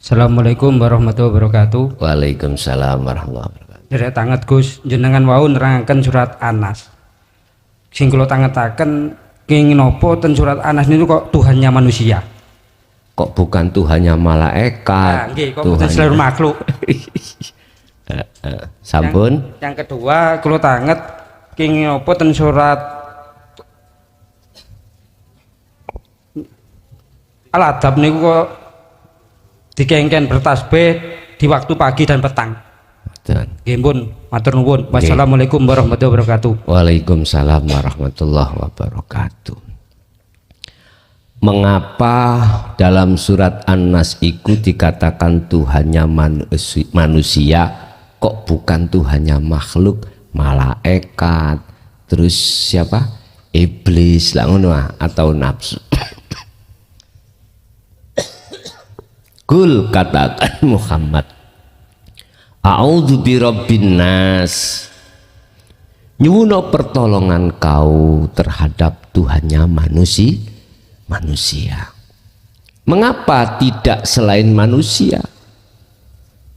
Assalamualaikum warahmatullahi wabarakatuh. Waalaikumsalam warahmatullahi wabarakatuh. Derek tanget Gus, jenengan wau nerangaken surat Anas. Sing kula tangetaken kenging napa ten surat Anas niku kok Tuhannya manusia. Kok bukan Tuhannya malaikat? Nggih, kok boten seluruh makhluk. Sampun. Yang kedua kula tanget kenging napa ten surat Al-Adab niku kok dikengken bertasbih di waktu pagi dan petang. Nggih pun, matur nuwun. Wassalamualaikum warahmatullahi wabarakatuh. Waalaikumsalam warahmatullahi wabarakatuh. Mengapa dalam surat An-Nas itu dikatakan Tuhannya manusia, kok bukan Tuhannya makhluk, malaikat, terus siapa? Iblis lah ngono atau nafsu. Kul katakan Muhammad, a'udzu birabbin nas, nyuwun pertolongan kau terhadap Tuhannya manusia. Mengapa tidak selain manusia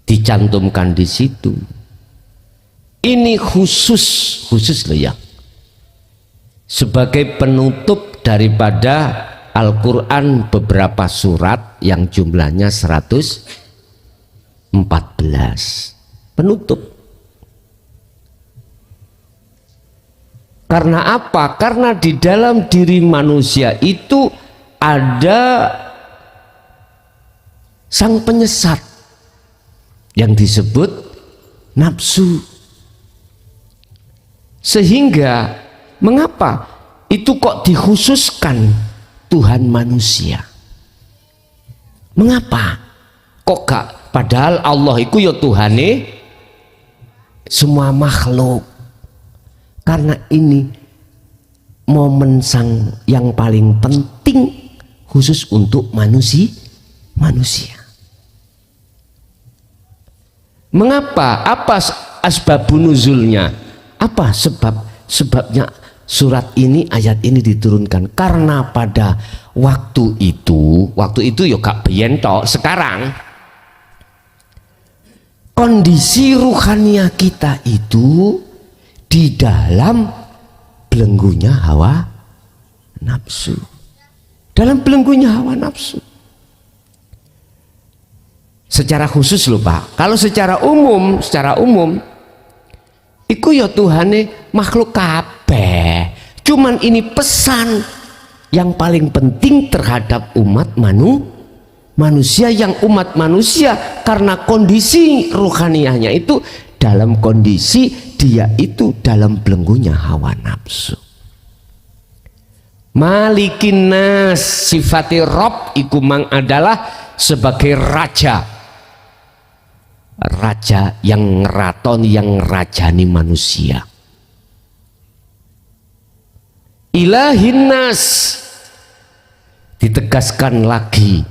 dicantumkan di situ? Ini khusus loh ya, sebagai penutup daripada Al-Quran beberapa surat yang jumlahnya 114 penutup. Karena apa? Karena di dalam diri manusia itu ada sang penyesat yang disebut nafsu. Sehingga mengapa itu kok dikhususkan Tuhan manusia? Mengapa? Kok gak? Padahal Allah itu ya Tuhane semua makhluk. Karena ini momen yang paling penting khusus untuk manusia. Mengapa? Apa asbabun nuzulnya? Apa sebabnya surat ini, ayat ini diturunkan? Karena pada waktu itu ya gak biyen tok, sekarang kondisi ruhania kita itu di dalam belenggunya hawa nafsu. Dalam belenggunya hawa nafsu. Secara khusus loh Pak. Kalau secara umum iku ya Tuhane makhluk kabeh. Cuman ini pesan yang paling penting terhadap umat manusia, yang umat manusia karena kondisi ruhaniahnya itu dalam kondisi dia itu dalam belenggunya hawa nafsu. Malikin nas, sifati Rob iku mang adalah sebagai raja yang ngeratoni, yang ngerajani manusia. Ilahin nas, ditegaskan lagi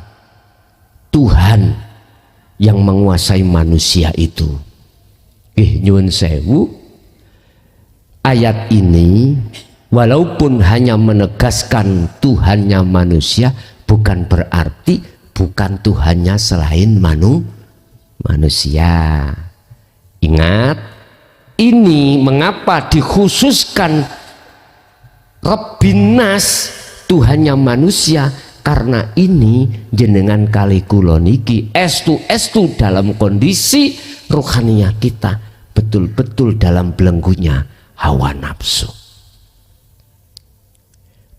Tuhan yang menguasai manusia itu. Nyuwun sewu, ayat ini walaupun hanya menegaskan Tuhannya manusia, bukan berarti bukan Tuhannya selain manusia. Ingat, ini mengapa dikhususkan Rabbin nas, Tuhannya manusia, karena ini jenengan kali kula niki estu dalam kondisi ruhania kita betul-betul dalam belenggunya hawa nafsu.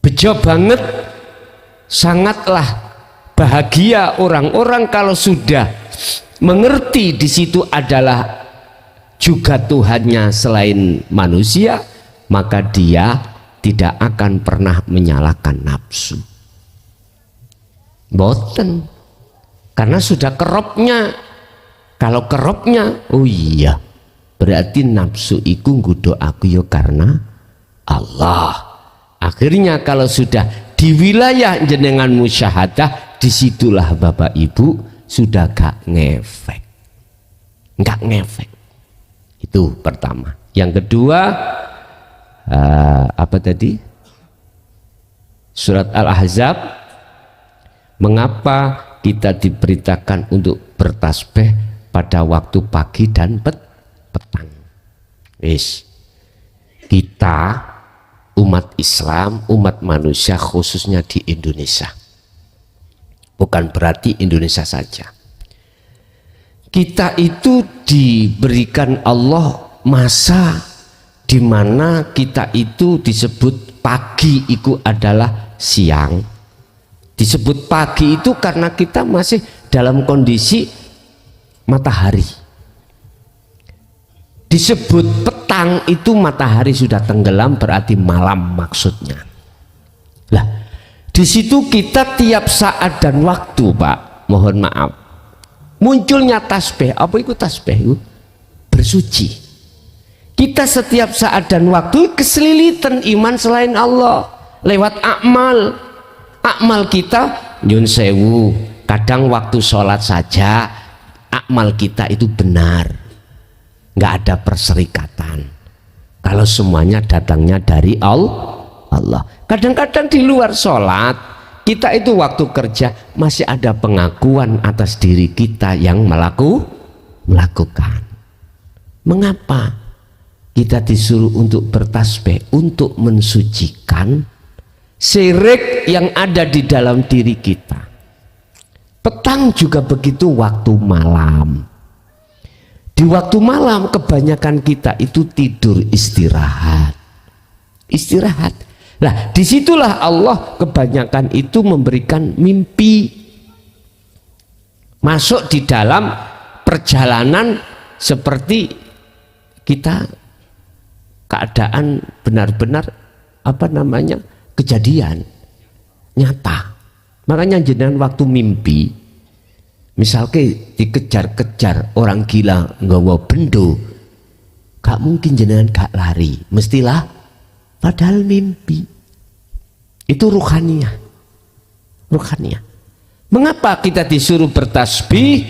Bejo banget, sangatlah bahagia orang-orang kalau sudah mengerti di situ adalah juga Tuhannya selain manusia, maka dia tidak akan pernah menyalahkan nafsu. Boten, karena sudah keropnya. Kalau keropnya, oh iya, berarti nafsu iku nggodho aku ya karena Allah. Akhirnya kalau sudah di wilayah jenengan musyahadah, disitulah Bapak Ibu sudah gak ngefek. Itu pertama. Yang kedua, apa tadi? Surat Al-Ahzab. Mengapa kita diberitakan untuk bertasbih pada waktu pagi dan petang. Wis. Kita umat Islam, umat manusia khususnya di Indonesia. Bukan berarti Indonesia saja. Kita itu diberikan Allah masa di mana kita itu disebut pagi itu adalah siang. Disebut pagi itu karena kita masih dalam kondisi matahari. Disebut petang itu matahari sudah tenggelam, berarti malam maksudnya. Lah, di situ kita tiap saat dan waktu, Pak, mohon maaf, munculnya tasbih. Apa itu tasbih? Itu bersuci. Kita setiap saat dan waktu keselilitan iman selain Allah lewat akmal. Akmal kita nyun sewu, kadang waktu sholat saja akmal kita itu benar, nggak ada perserikatan kalau semuanya datangnya dari Allah. Kadang-kadang di luar sholat kita itu waktu kerja masih ada pengakuan atas diri kita yang melakukan. Mengapa kita disuruh untuk bertasbih? Untuk mensucikan syirik yang ada di dalam diri kita. Petang juga begitu, waktu malam. Di waktu malam kebanyakan kita itu tidur istirahat. Nah, disitulah Allah kebanyakan itu memberikan mimpi. Masuk di dalam perjalanan seperti kita keadaan benar-benar kejadian nyata. Makanya jenengan waktu mimpi, misalnya dikejar-kejar orang gila nggawa bendo, gak mungkin jenengan gak lari, mestilah padahal mimpi. Itu ruhaniyah. Mengapa kita disuruh bertasbih?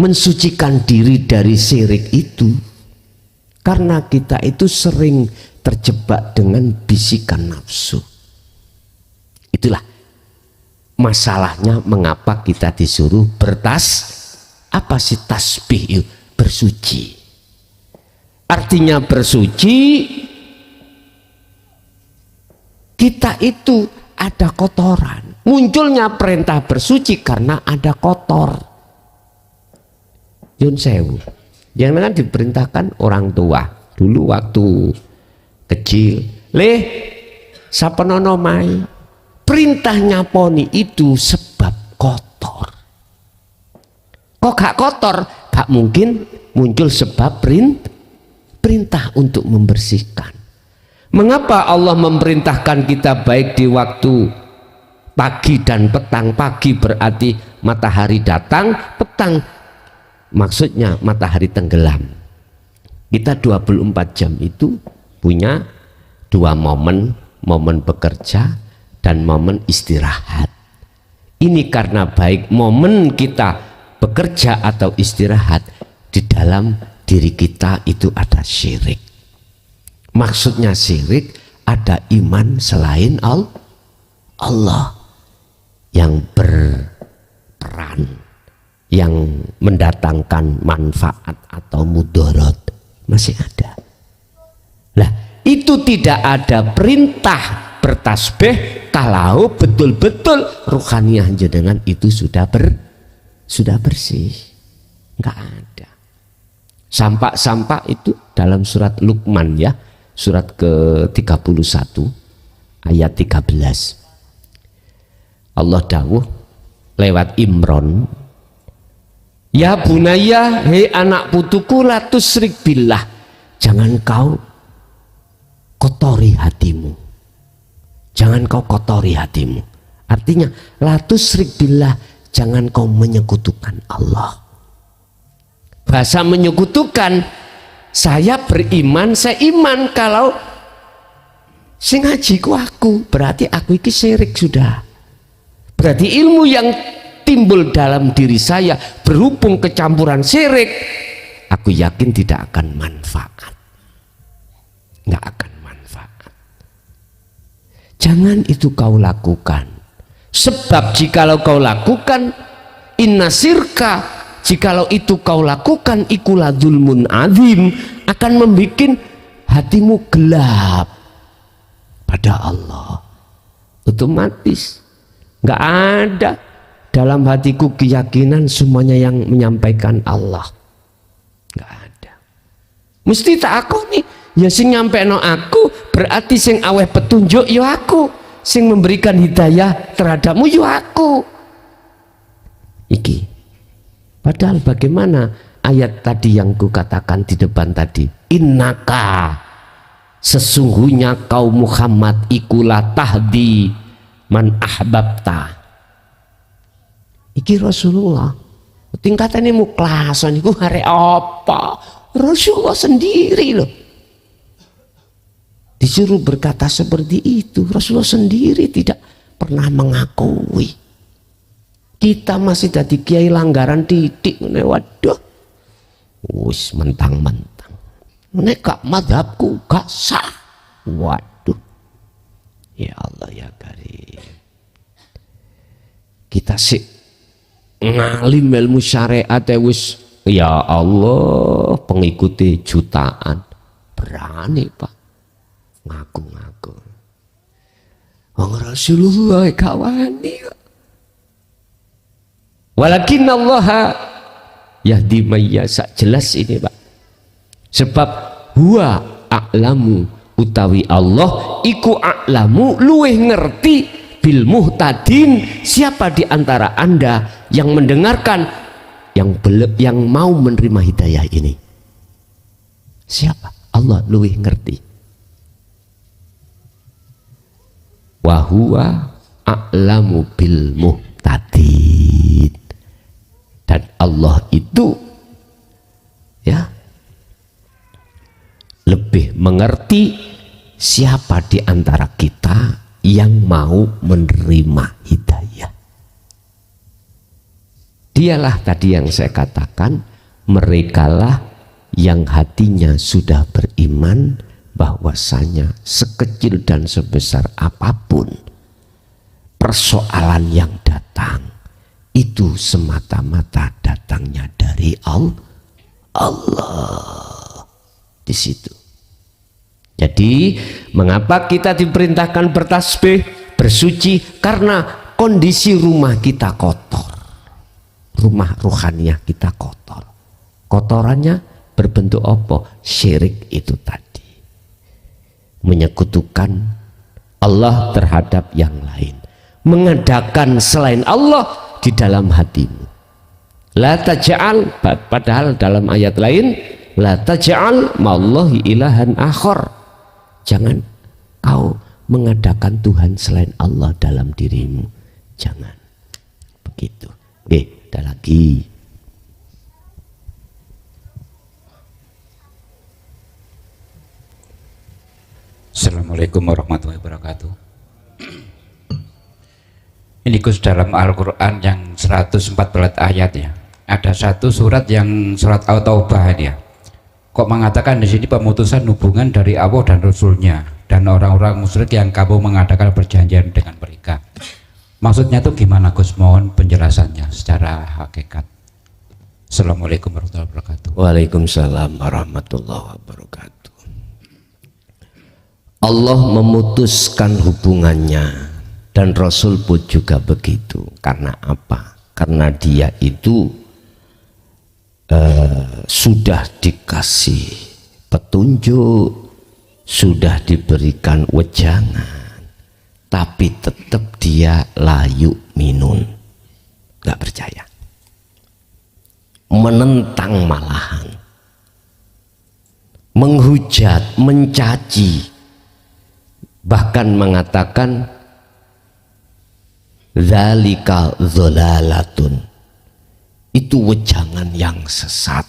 Mensucikan diri dari syirik itu. Karena kita itu sering terjebak dengan bisikan nafsu. Itulah masalahnya mengapa kita disuruh apa sih tasbih itu? Bersuci. Artinya bersuci, kita itu ada kotoran. Munculnya perintah bersuci karena ada kotor. Yun sewu. Jangan diperintahkan orang tua dulu waktu kecil, sapenono mai, perintahnya poni itu sebab kotor. Kok gak kotor? Gak mungkin muncul sebab perintah untuk membersihkan. Mengapa Allah memerintahkan kita baik di waktu pagi dan petang? Pagi berarti matahari datang, petang maksudnya matahari tenggelam. Kita 24 jam itu punya dua momen, momen bekerja dan momen istirahat. Ini karena baik momen kita bekerja atau istirahat, di dalam diri kita itu ada syirik. Maksudnya syirik, ada iman selain Allah yang berperan, yang mendatangkan manfaat atau mudarat, masih ada. Lah, itu tidak ada perintah bertasbih kalau betul-betul ruhaniyah jenengan itu sudah bersih. Enggak ada. Sampah-sampah itu dalam surat Luqman ya, surat ke-31 ayat 13. Allah dawuh lewat Imron, ya bunaya, hei anak putuku, la tusyrik billah, jangan kau kotori hatimu, jangan kau kotori hatimu. Artinya la tusyrik billah, jangan kau menyekutukan Allah. Bahasa menyekutukan, saya beriman, saya iman kalau sing ngaji ku aku, berarti aku iki syirik sudah. Berarti ilmu yang timbul dalam diri saya berhubung kecampuran syirik, aku yakin tidak akan manfaat. Nggak akan manfaat. Jangan itu kau lakukan. Sebab jikalau kau lakukan, inna sirka, jikalau itu kau lakukan ikulah zulmun azim, akan membuat hatimu gelap pada Allah. Otomatis nggak ada dalam hatiku keyakinan semuanya yang menyampaikan Allah, nggak ada. Mesti tak aku nih ya sing nyampekno aku, berarti sing aweh petunjuk ya aku, sing memberikan hidayah terhadapmu ya aku. Iki padahal bagaimana ayat tadi yang kukatakan di depan tadi, innaka, sesungguhnya kau Muhammad ikulah tahdi man ahbabta. Iki Rasulullah tingkatannya muklason iku hari apa? Rasulullah sendiri loh disuruh berkata seperti itu. Rasulullah sendiri tidak pernah mengakui. Kita masih jadi kiai langgaran titik, waduh, wis mentang-mentang nek gak madhabku gak sah, waduh, ya Allah ya Karim. Kita sih ngalim ilmu syariat wis, ya Allah, pengikuti jutaan, berani Pak ngaku-ngaku. Wong Rasulullah kawani. Walakin Allah yahdi mayyasa, jelas ini Pak. Sebab huwa a'lamu, utawi Allah iku a'lamu, luweh ngerti bil muhtadin, siapa di antara Anda yang mendengarkan yang mau menerima hidayah ini. Siapa? Allah luweh ngerti. Wa huwa a'lamu bil muhtadin. Dan Allah itu ya lebih mengerti siapa di antara kita yang mau menerima hidayah. Dialah tadi yang saya katakan, merekalah yang hatinya sudah beriman bahwasanya sekecil dan sebesar apapun persoalan yang datang itu semata-mata datangnya dari Allah. Di situ. Jadi mengapa kita diperintahkan bertasbih, bersuci? Karena kondisi rumah kita kotor, rumah ruhaniyah kita kotor. Kotorannya berbentuk apa? Syirik itu tadi, menyekutukan Allah terhadap yang lain, mengadakan selain Allah di dalam hatimu. La taj'al, padahal dalam ayat lain la taj'al ma'allahi ilahan akhar, jangan kau mengadakan Tuhan selain Allah dalam dirimu, jangan begitu. Oke, ada lagi. Assalamualaikum warahmatullahi wabarakatuh. Ini Gus, dalam Al-Quran yang 114 ayat ya, ada satu surat yang surat At-Taubah ya, kok mengatakan di sini pemutusan hubungan dari Allah dan Rasulnya dan orang-orang musyrik yang kamu mengadakan perjanjian dengan mereka. Maksudnya itu gimana Gus? Mohon penjelasannya secara hakikat. Assalamualaikum warahmatullahi wabarakatuh. Waalaikumsalam warahmatullahi wabarakatuh. Allah memutuskan hubungannya dan Rasul pun juga begitu. Karena apa? Karena dia itu sudah dikasih petunjuk, sudah diberikan wejangan, tapi tetap dia layu minun, gak percaya, menentang, malahan menghujat, mencaci, bahkan mengatakan dzalika dzalalatun, itu wejangan yang sesat.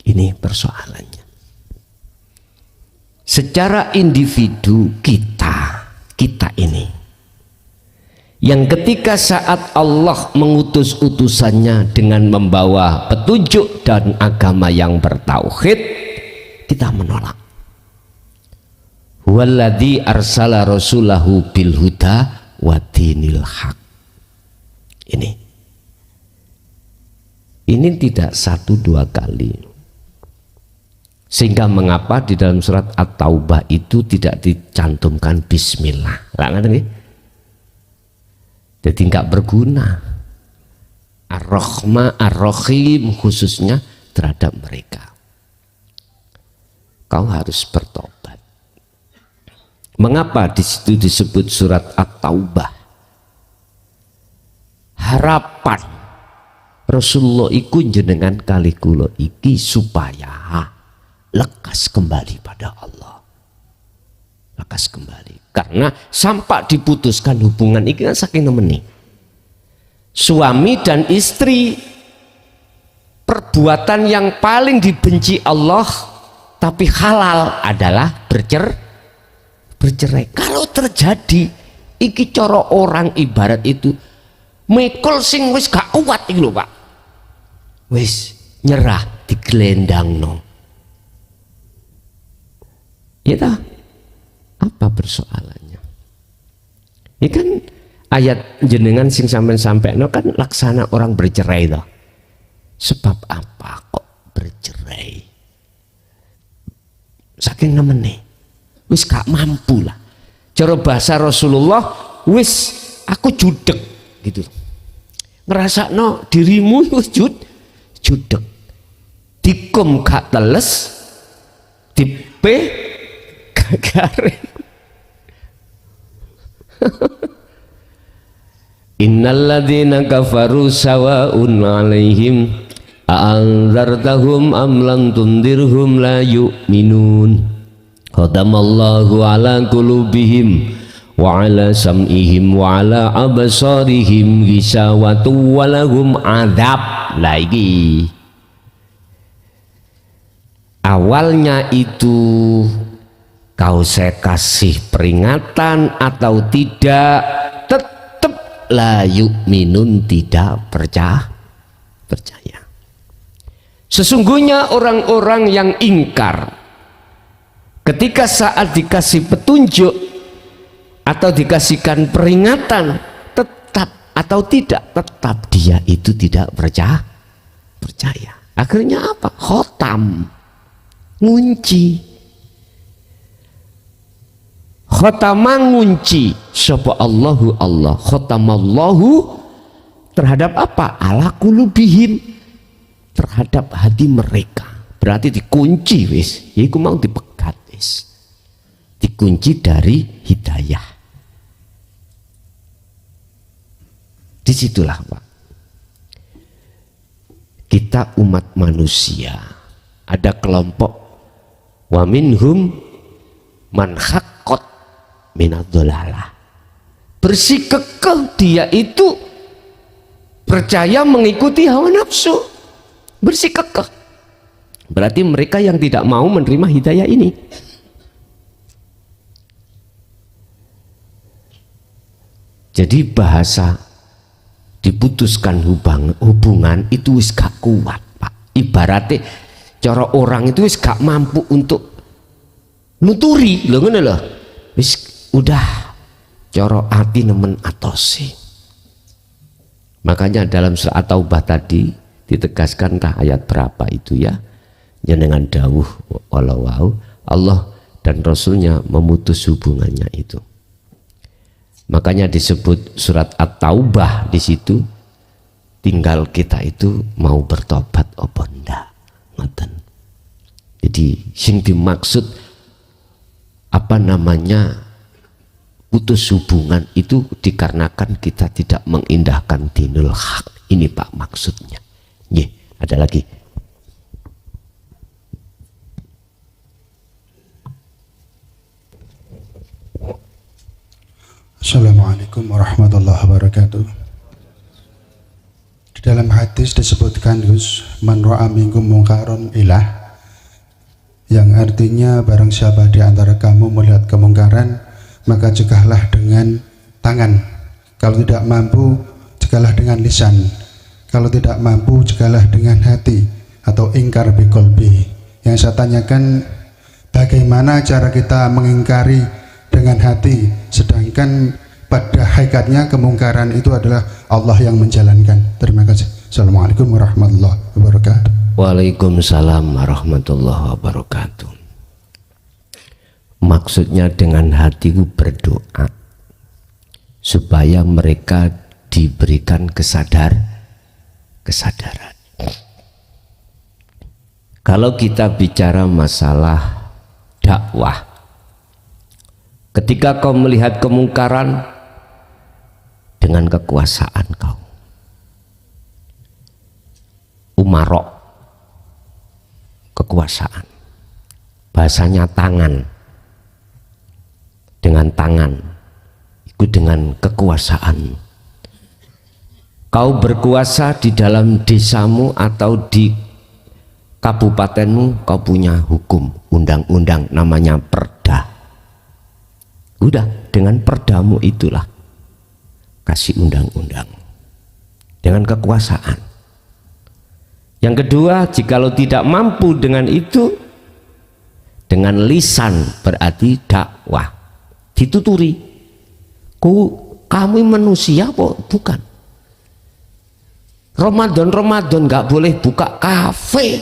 Ini persoalannya. Secara individu kita ini yang ketika saat Allah mengutus utusannya dengan membawa petunjuk dan agama yang bertauhid, kita menolak. Huwaladzi arsala rasulahu bil huda wa dinil haq. Ini Ini tidak 1-2 kali. Sehingga mengapa di dalam surat At-Taubah itu tidak dicantumkan bismillah. Lah ngerti nggih? Jadi enggak berguna. Ar-Rahman Ar-Rahim khususnya terhadap mereka. Kau harus bertobat. Mengapa di situ disebut surat At-Taubah? Harapan Rasulullah iku jenengan kali kula iki supaya lekas kembali pada Allah. Lekas kembali. Karena sampai diputuskan hubungan ini kan saking nemeni. Suami dan istri, perbuatan yang paling dibenci Allah tapi halal adalah bercerai. Kalau terjadi iki cara orang ibarat itu mikul sing wis gak kuat iki lho Pak. Wis nyerah digelendangno. Ya tak? Apa persoalannya? Ini kan ayat jenengan sing sampai no kan laksana orang bercerai toh. Sebab apa kok bercerai? Saking nemene. Wis gak mampu lah. Cara bahasa Rasulullah, wis aku judek gitu. Ngerasakno dirimu wis judek. Dikum gak teles, dipe garing. Innalladzina kafaru sawa'un 'alaihim a'anzartahum am lam tundirhum la yu'minun. Khatamallahu 'ala qulubihim wa 'ala sam'ihim wa 'ala absarihim ghishawatu wa lahum 'adzab. Lagi awalnya itu kau saya kasih peringatan atau tidak, tetap la yu'minun, tidak percaya. Sesungguhnya orang-orang yang ingkar ketika saat dikasih petunjuk atau dikasihkan peringatan, tetap atau tidak tetap dia itu tidak percaya. Akhirnya apa? Khotam, ngunci. Khotama ngunci sapa Allahu Allah. Khotamallahu terhadap apa? Ala qulubihim, terhadap hati mereka. Berarti dikunci wis. Iku mau dipegat wis. Dikunci dari hidayah. Disitulah Pak. Kita umat manusia ada kelompok wa minhum man haqqat minadz-dhalalah. Bersikukuh dia itu percaya mengikuti hawa nafsu. Bersikukuh. Berarti mereka yang tidak mau menerima hidayah ini. Jadi bahasa diputuskan hubungan itu wis gak kuat Pak. Ibaratnya cara orang itu wis gak mampu untuk nuturi lho ngono lho. Wis udah cara ati nemen atosi. Makanya dalam surat Taubah tadi ditegaskankah ayat berapa itu ya? Jenengan dawuh walau Allah dan Rasulnya memutus hubungannya itu. Makanya disebut surat At-Taubah di situ. Tinggal kita itu mau bertobat apa ndak. Ngoten. Jadi sing dimaksud apa namanya putus hubungan itu dikarenakan kita tidak mengindahkan dinul haq. Ini Pak maksudnya. Nggih, ada lagi. Assalamualaikum warahmatullahi wabarakatuh. Di dalam hadis disebutkan Gus, man ra'a minkum mungkaron ilah, yang artinya barang siapa di antara kamu melihat kemungkaran, maka cegahlah dengan tangan. Kalau tidak mampu, cegahlah dengan lisan. Kalau tidak mampu, cegahlah dengan hati atau ingkar biqalbi. Yang saya tanyakan, bagaimana cara kita mengingkari dengan hati, sedangkan pada hakikatnya kemungkaran itu adalah Allah yang menjalankan. Terima kasih. Assalamualaikum warahmatullahi wabarakatuh. Waalaikumsalam warahmatullahi wabarakatuh. Maksudnya dengan hatiku berdoa supaya mereka diberikan kesadaran. Kalau kita bicara masalah dakwah, ketika kau melihat kemungkaran dengan kekuasaan kau, umarok, kekuasaan, bahasanya tangan, dengan tangan, itu dengan kekuasaan. Kau berkuasa di dalam desamu atau di kabupatenmu, kau punya hukum, undang-undang, namanya perda. Udah, dengan perdamu itulah kasih undang-undang dengan kekuasaan. Yang kedua, jikalau tidak mampu dengan itu, dengan lisan, berarti dakwah, dituturi. Kamu manusia kok? Bukan. Ramadan nggak boleh buka kafe.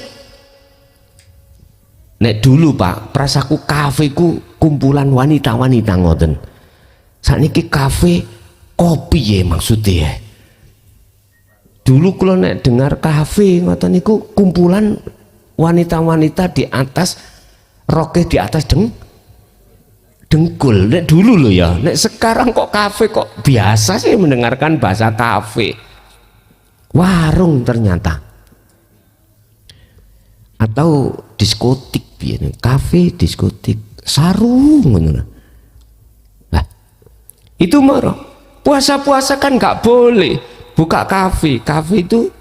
Nek dulu Pak, prasaku kafe ku kumpulan wanita-wanita ngoten. Sakniki kafe kopi ya maksudnya. Dulu kalau nek dengar kafe ngoten niku kumpulan wanita-wanita di atas rokeh, di atas dengkul. Nek dulu loh ya. Nek sekarang kok kafe kok biasa sih mendengarkan bahasa kafe. Warung ternyata. Atau diskotik biyen, kafe, diskotik, sarung ngono. Nah, itu marah. Puasa-puasa kan nggak boleh buka kafe. Kafe itu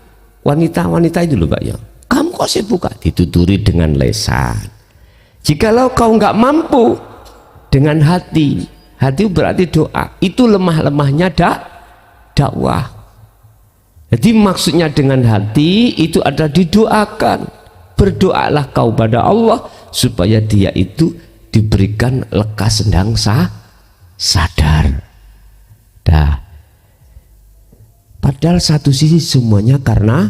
wanita-wanita itu loh Pak ya. Kamu kok sih buka? Dituturi dengan lesan. Jikalau kau nggak mampu dengan hati berarti doa. Itu lemah-lemahnya dakwah. Jadi maksudnya dengan hati itu ada didoakan. Berdoalah kau pada Allah supaya dia itu diberikan lekas sedang sadar. Dah. Padahal satu sisi semuanya karena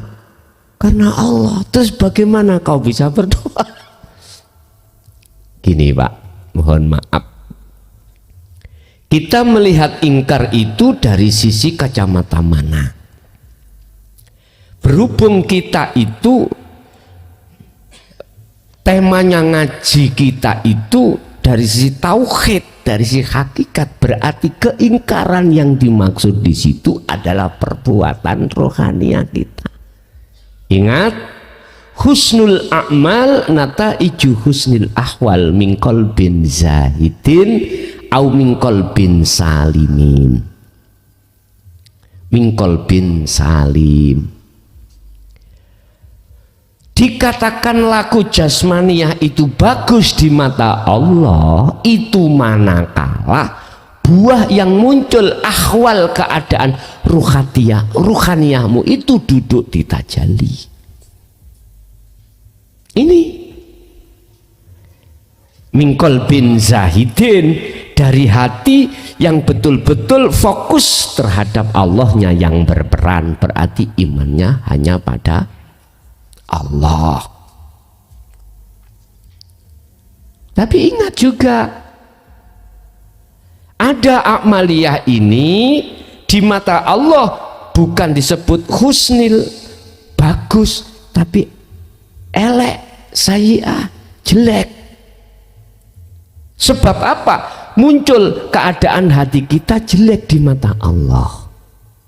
Allah. Terus bagaimana kau bisa berdoa? Gini Pak, mohon maaf. Kita melihat ingkar itu dari sisi kacamata mana? Berhubung kita itu temanya ngaji kita itu dari sisi tauhid, dari sisi hakikat, berarti keingkaran yang dimaksud di situ adalah perbuatan rohania kita. Ingat, husnul a'mal nataiju husnil ahwal min qalbin zahidin au min qalbin salimin. Min qalbin salim. Dikatakan laku jasmaniyah itu bagus di mata Allah, itu manakala buah yang muncul ahwal keadaan ruhaniyahmu itu duduk di tajalli. Ini mingkol bin zahidin, dari hati yang betul-betul fokus terhadap Allahnya yang berperan, berarti imannya hanya pada Allah. Tapi ingat juga, ada amaliyah ini di mata Allah bukan disebut husnil, bagus, tapi elek, sayyi'ah, jelek. Sebab apa? Muncul keadaan hati kita jelek di mata Allah.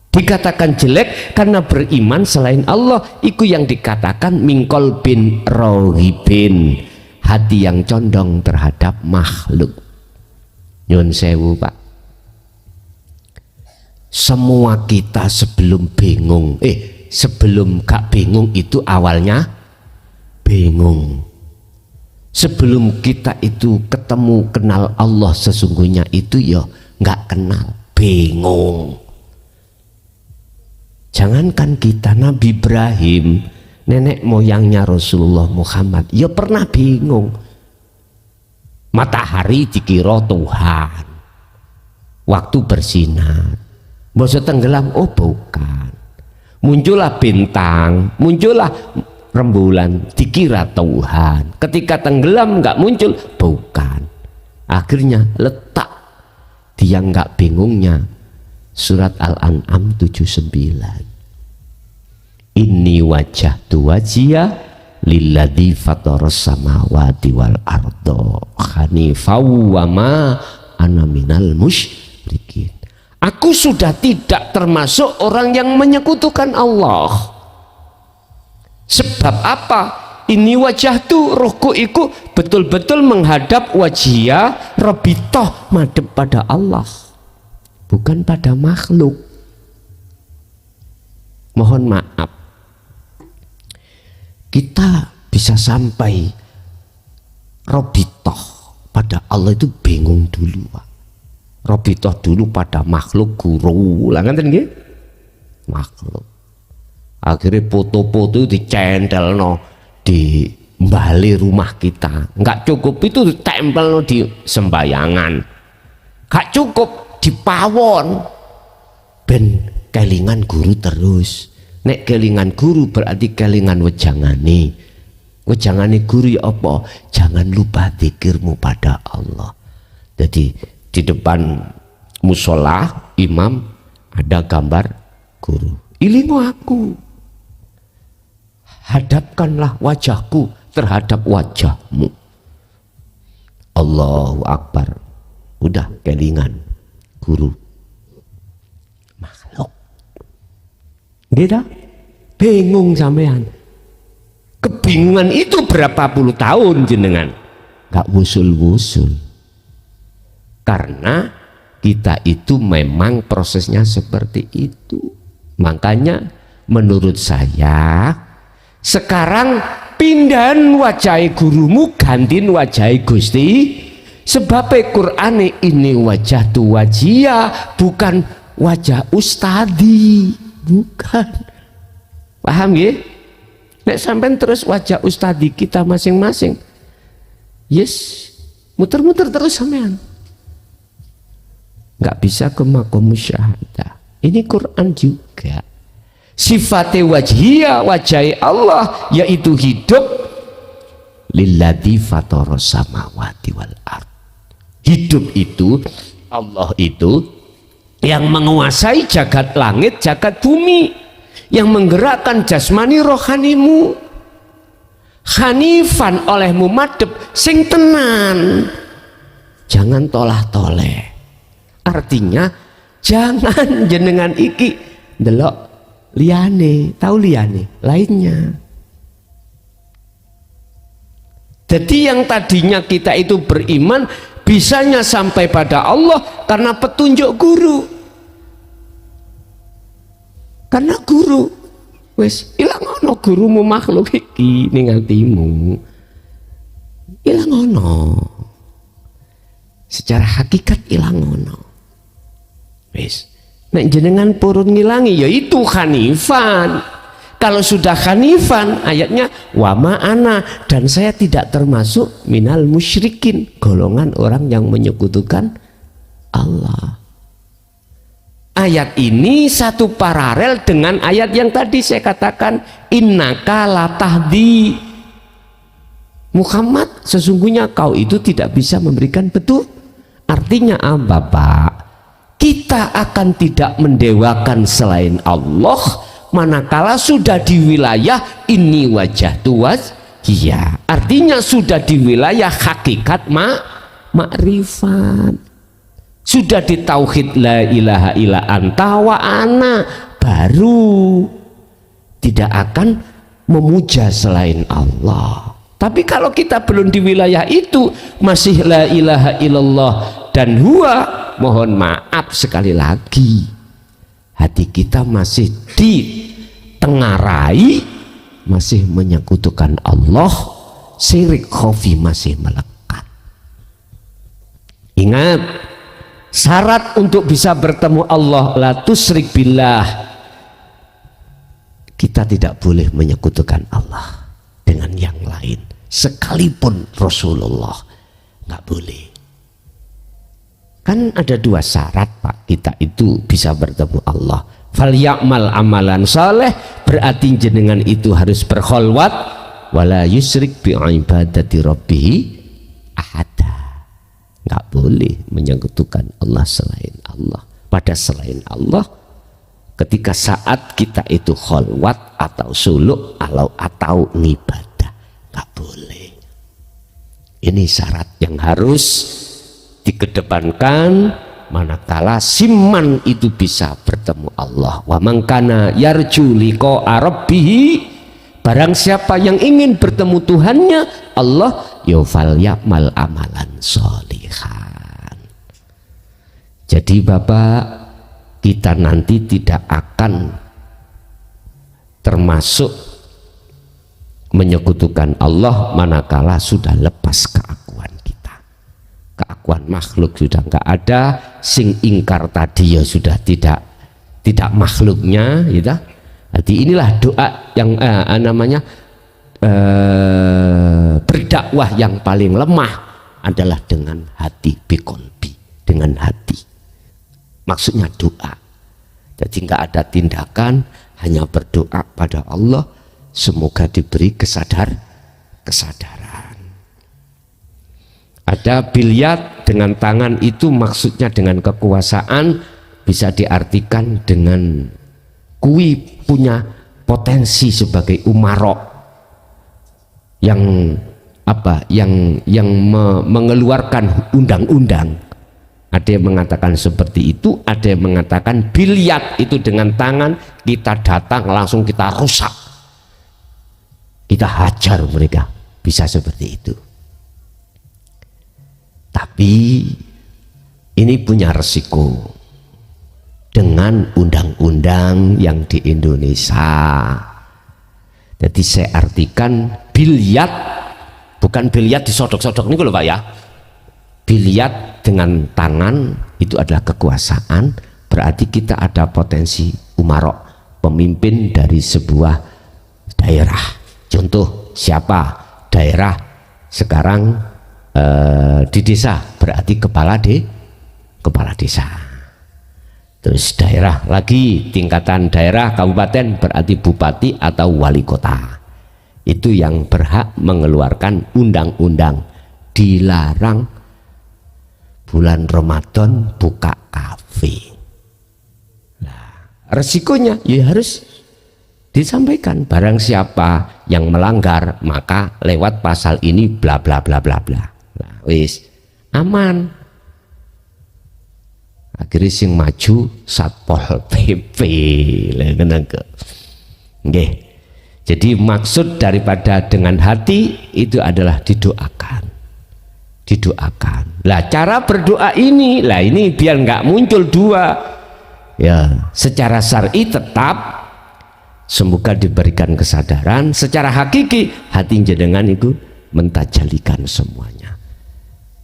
Dikatakan jelek karena beriman selain Allah. Itu yang dikatakan mingkol bin rohibin, hati yang condong terhadap makhluk. Nyun sewu Pak, semua kita sebelum bingung, sebelum gak bingung itu awalnya bingung. Sebelum kita itu ketemu kenal Allah sesungguhnya itu ya gak kenal, bingung. Jangankan kita, Nabi Ibrahim, nenek moyangnya Rasulullah Muhammad, ya pernah bingung. Matahari dikira Tuhan, waktu bersinar. Boso tenggelam, oh bukan. Muncullah bintang, muncullah rembulan, dikira Tuhan. Ketika tenggelam nggak muncul, bukan. Akhirnya letak dia nggak bingungnya. Surat Al-An'am 79. Inni wajjahtu wajhiya lilladzi fataras samawati wal arda hanifan wa ma ana minal musyrikin. Aku sudah tidak termasuk orang yang menyekutukan Allah. Sebab apa? Ini wajah tu rohku iku betul-betul menghadap wajhiya robitoh, madep pada Allah, bukan pada makhluk. Mohon maaf, kita bisa sampai robitoh pada Allah itu bingung dulu, Pak. Robitoh dulu pada makhluk guru, lah kan nggih? Makhluk. Akhirnya foto-foto dicendel di bali rumah kita. Nggak cukup itu ditempel di sembayangan. Nggak cukup di pawon. Ben kelingan guru terus. Nek kelingan guru berarti kelingan wejangane. Wejangane guru ya apa? Jangan lupa zikirmu pada Allah. Jadi di depan musola imam ada gambar guru. Ilingo aku. Hadapkanlah wajahku terhadap wajahmu. Allahu Akbar. Udah kelingan guru. Makhluk. Gitu? Bingung sampean. Kebingungan itu berapa puluh tahun jenengan. Gak wusul-wusul. Karena kita itu memang prosesnya seperti itu. Makanya menurut saya sekarang pindahan wajah gurumu gantiin wajah Gusti. Sebab Quran ini wajah tu wajia, bukan wajah ustadi, bukan. Paham ya? Nek sampai terus wajah ustadi kita masing-masing, yes, muter-muter terus sampean. Nggak bisa ke makom musyahadah. Ini Quran juga. Sifatnya wajhiyah, wajah Allah, yaitu hidup lilladzi fataras samawati wal ard. Hidup itu Allah itu yang menguasai jagat langit, jagat bumi, yang menggerakkan jasmani rohanimu. Hanifan olehmu madep sing tenan, jangan tolah-toleh. Artinya jangan jenengan iki delok liyane, tahu liyane lainnya. Jadi yang tadinya kita itu beriman bisanya sampai pada Allah karena petunjuk guru. Karena guru wis ilang ono gurumu makhluk iki ning atimu. Ilang ono. Secara hakikat ilang ono. Wis. Nek jenengan purun ngilangi yaitu hanifan. Kalau sudah hanifan ayatnya wa ma'ana, dan saya tidak termasuk minal musyrikin, golongan orang yang menyekutukan Allah. Ayat ini satu paralel dengan ayat yang tadi saya katakan innaka la tahdi Muhammad, sesungguhnya kau itu tidak bisa memberikan petunjuk. Artinya apa, Pak? Kita akan tidak mendewakan selain Allah manakala sudah di wilayah ini wajah tuas, iya, artinya sudah di wilayah hakikat makrifat, sudah di tauhid la ilaha illa anta wa ana, baru tidak akan memuja selain Allah. Tapi kalau kita belum di wilayah itu, masih la ilaha illallah dan huwa, mohon maaf sekali lagi, hati kita masih ditengarai, masih menyekutukan Allah, syirik khafi masih melekat. Ingat, syarat untuk bisa bertemu Allah la tusyrik billah, kita tidak boleh menyekutukan Allah dengan yang lain, sekalipun Rasulullah, nggak boleh. Kan ada dua syarat, Pak, kita itu bisa bertemu Allah. Falyamal amalan saleh, berarti jenengan itu harus berkholwat, wala yusrik bi ibadati rabbih ahada. Nggak boleh menyekutukan Allah selain Allah pada selain Allah ketika saat kita itu kholwat atau suluk atau ngibadah, nggak boleh. Ini syarat yang harus dikedepankan manakala siman itu bisa bertemu Allah. Wa man kana yarju liqa'a rabbih, barang siapa yang ingin bertemu Tuhannya Allah, yufal ya'mal amalan sholihan. Jadi Bapak, kita nanti tidak akan termasuk menyekutukan Allah manakala sudah lepas keakuan kita. Keakuan makhluk sudah enggak ada, sing ingkar tadi ya sudah tidak makhluknya, gitu. Jadi inilah doa yang berdakwah yang paling lemah adalah dengan hati, biqolbi, dengan hati. Maksudnya doa. Jadi enggak ada tindakan, hanya berdoa pada Allah, semoga diberi kesadaran. Ada biliat dengan tangan itu maksudnya dengan kekuasaan, bisa diartikan dengan kui punya potensi sebagai umarok yang mengeluarkan undang-undang. Ada yang mengatakan seperti itu, ada yang mengatakan biliat itu dengan tangan kita datang langsung kita rusak, kita hajar mereka, bisa seperti itu. Tapi ini punya resiko dengan undang-undang yang di Indonesia. Jadi saya artikan biliat, bukan biliat disodok-sodok ini loh Pak ya. Biliat dengan tangan itu adalah kekuasaan, berarti kita ada potensi umarok, pemimpin dari sebuah daerah. Contoh siapa? Daerah sekarang di desa berarti kepala desa. Terus daerah lagi, tingkatan daerah kabupaten berarti bupati atau wali kota. Itu yang berhak mengeluarkan undang-undang. Dilarang bulan Ramadan buka kafe. Nah, resikonya ya harus disampaikan, barang siapa yang melanggar maka lewat pasal ini bla bla bla bla bla. Nah, wis aman. Akhirnya sing maju Satpol PP. Nggih. Jadi maksud daripada dengan hati itu adalah didoakan. Lah cara berdoa ini, lah ini biar nggak muncul dua. Ya, secara syar'i tetap semoga diberikan kesadaran, secara hakiki hati jenengan itu mentajalikan semuanya.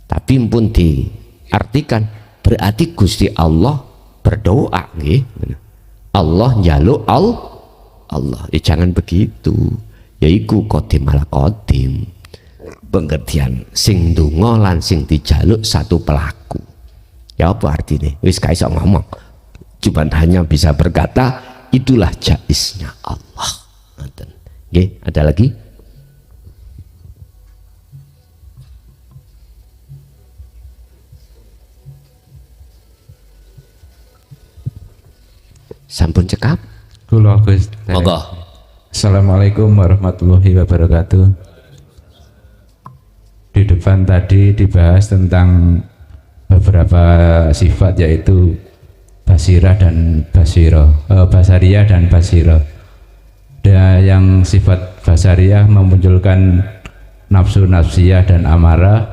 Tapi pun diartikan berarti Gusti Allah berdoa nggih. Allah njaluk Allah. Jangan begitu. Yaiku qadim ala qadim. Pengertian sing ndonga lan sing dijaluk satu pelaku. Ya apa artinya? Wis gak iso ngomong. Cuman hanya bisa berkata itulah jaiznya Allah. Nggih, ada lagi? Sampun cekap? Kula Gus. Monggo. Assalamualaikum warahmatullahi wabarakatuh. Di depan tadi dibahas tentang beberapa sifat, yaitu basirah dan basariyah dan basirah. Dan yang sifat basariyah memunculkan nafsu nafsiyah dan amarah,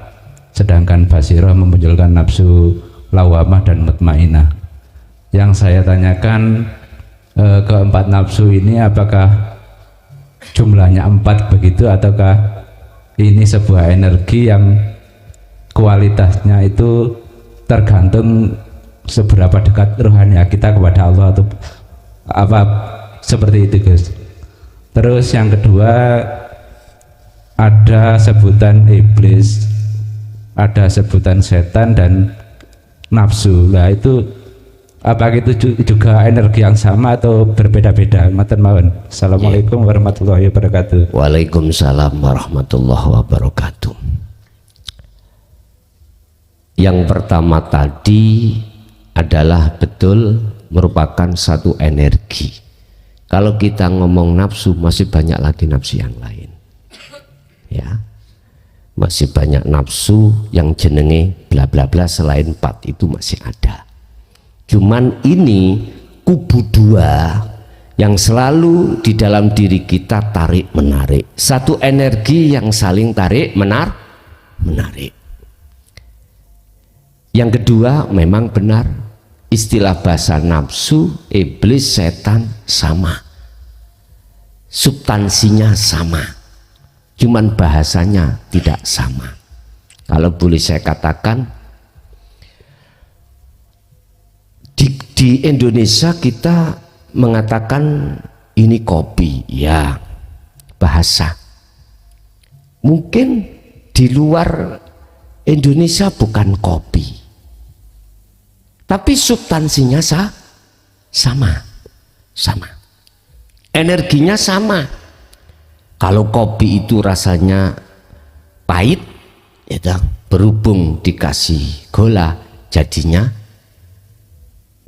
sedangkan basirah memunculkan nafsu lawamah dan mutmainah. Yang saya tanyakan, keempat nafsu ini apakah jumlahnya 4 begitu, ataukah ini sebuah energi yang kualitasnya itu tergantung seberapa dekat rohani kita kepada Allah, atau apa seperti itu Gus. Terus yang kedua, ada sebutan iblis, ada sebutan setan dan nafsu. Lah itu Apa itu juga energi yang sama atau berbeda-beda? Matur mawon. Assalamualaikum warahmatullahi wabarakatuh. Waalaikumsalam warahmatullahi wabarakatuh. Yang pertama tadi adalah betul merupakan satu energi. Kalau kita ngomong nafsu, masih banyak lagi nafsu yang lain. Ya. Masih banyak nafsu yang jenenge bla bla bla, selain 4 itu masih ada. Cuman ini kubu 2 yang selalu di dalam diri kita tarik menarik. Satu energi yang saling tarik menarik. Yang kedua, memang benar istilah bahasa nafsu, iblis, setan sama. Substansinya sama. Cuman bahasanya tidak sama. Kalau boleh saya katakan, di Indonesia kita mengatakan ini kopi, ya bahasa. Mungkin di luar Indonesia bukan kopi, tapi substansinya sama. Energinya sama. Kalau kopi itu rasanya pahit, ya, berhubung dikasih gula jadinya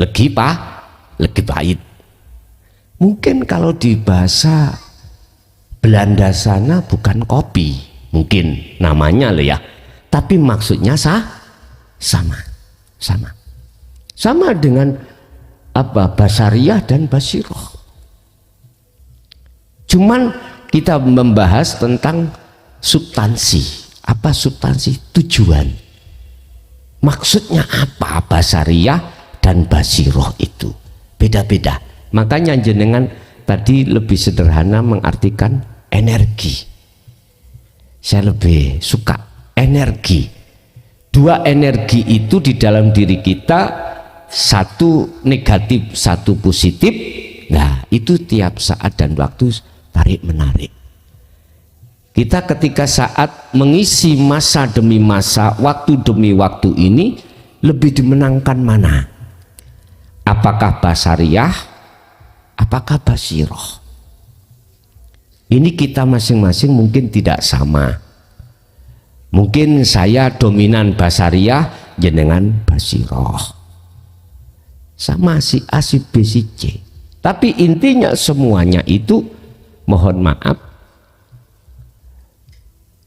legi pahit. Mungkin kalau di bahasa Belanda sana bukan kopi, mungkin namanya loh ya, tapi maksudnya sama dengan apa, basariyah dan basiroh. Cuman kita membahas tentang substansi. Apa substansi? Tujuan. Maksudnya apa basariyah dan basiroh itu beda-beda. Makanya jenengan tadi lebih sederhana mengartikan energi. Saya lebih suka energi. 2 energi itu di dalam diri kita, satu negatif, satu positif. Nah, itu tiap saat dan waktu tarik menarik. Kita ketika saat mengisi masa demi masa, waktu demi waktu ini, lebih dimenangkan mana? Apakah basariyah, apakah basiroh? Ini kita masing-masing mungkin tidak sama. Mungkin saya dominan basariyah, jenengan basiroh. Sama si A, si B, si C. Tapi intinya semuanya itu, mohon maaf,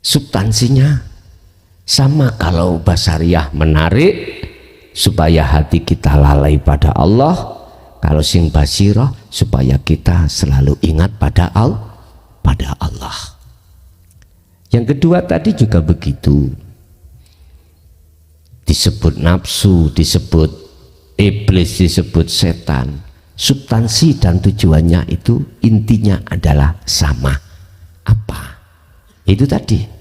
substansinya sama. Kalau basariyah menarik supaya hati kita lalai pada Allah, kalau sing basirah supaya kita selalu ingat pada Allah. Yang kedua tadi juga begitu, disebut nafsu, disebut iblis, disebut setan, substansi dan tujuannya itu intinya adalah sama. Apa? Itu tadi,